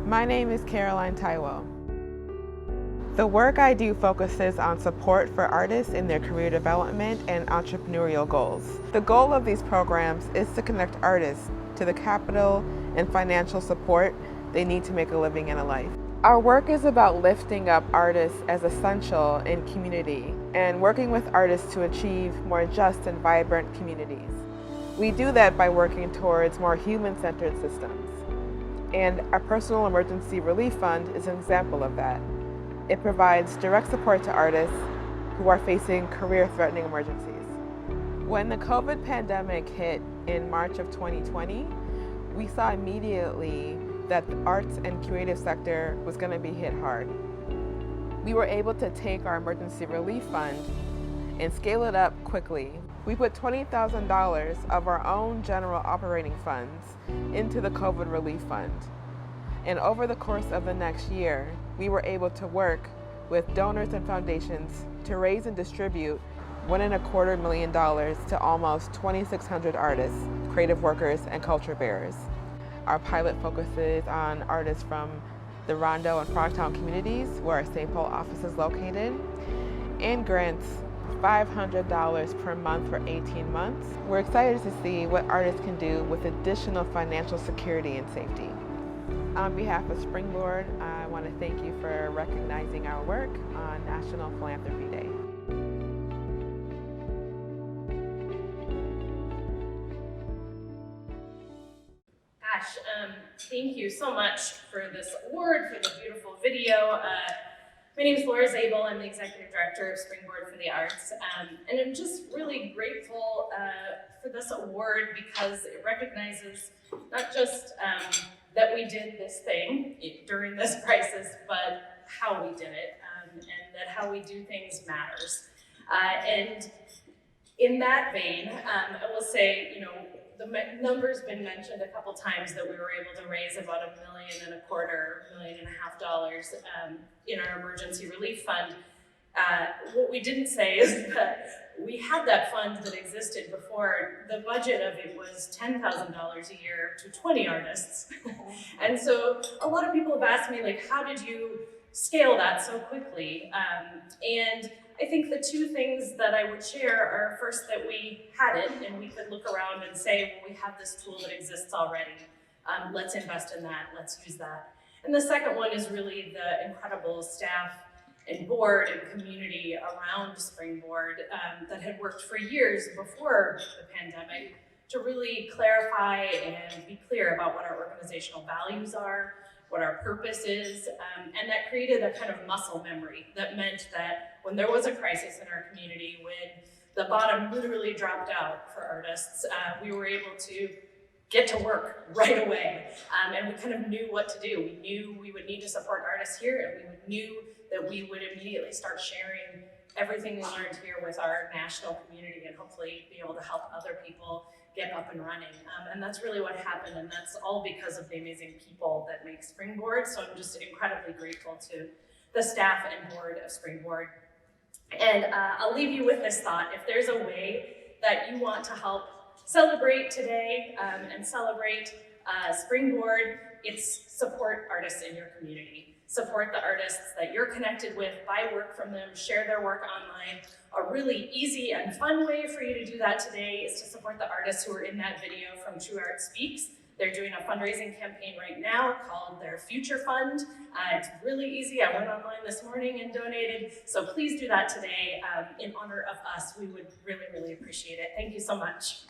My name is Caroline Taiwo. The work I do focuses on support for artists in their career development and entrepreneurial goals. The goal of these programs is to connect artists to the capital and financial support they need to make a living and a life. Our work is about lifting up artists as essential in community and working with artists to achieve more just and vibrant communities. We do that by working towards more human-centered systems. And our Personal Emergency Relief Fund is an example of that. It provides direct support to artists who are facing career-threatening emergencies. When the COVID pandemic hit in March of 2020, we saw immediately that the arts and creative sector was going to be hit hard. We were able to take our emergency relief fund and scale it up quickly. We put $20,000 of our own general operating funds into the COVID relief fund. And over the course of the next year, we were able to work with donors and foundations to raise and distribute $1.25 million to almost 2,600 artists, creative workers, and culture bearers. Our pilot focuses on artists from the Rondo and Frogtown communities, where our St. Paul office is located, and grants $500 per month for 18 months. We're excited to see what artists can do with additional financial security and safety. On behalf of Springboard, I want to thank you for recognizing our work on National Philanthropy Day. Gosh, thank you so much for this award, for the beautiful video. My name is Laura Zabel. I'm the Executive Director of Springboard for the Arts. And I'm just really grateful for this award because it recognizes not just that we did this thing during this crisis, but how we did it, and that how we do things matters. And in that vein, I will say, the number's been mentioned a couple times that we were able to raise about $1.25 million in our emergency relief fund. What we didn't say is that we had that fund that existed before. The budget of it was $10,000 a year to 20 artists. And so a lot of people have asked me, how did you scale that so quickly? And I think the two things that I would share are first that we had it and we could look around and say, well, we have this tool that exists already. Let's invest in that, let's use that. And the second one is really the incredible staff and board and community around Springboard that had worked for years before the pandemic to really clarify and be clear about what our organizational values are, what our purpose is, and that created a kind of muscle memory that meant that when there was a crisis in our community, when the bottom literally dropped out for artists, we were able to get to work right away. And we kind of knew what to do. We knew we would need to support artists here, and we knew that we would immediately start sharing everything we learned here with our national community and hopefully be able to help other people get up and running. And that's really what happened, and that's all because of the amazing people that make Springboard. So I'm just incredibly grateful to the staff and board of Springboard. And I'll leave you with this thought. If there's a way that you want to help celebrate today and celebrate Springboard, it's support artists in your community. Support the artists that you're connected with, buy work from them, share their work online. A really easy and fun way for you to do that today is to support the artists who are in that video from True Art Speaks. They're doing a fundraising campaign right now called their Future Fund. It's really easy. I went online this morning and donated. So please do that today in honor of us. We would really, really appreciate it. Thank you so much.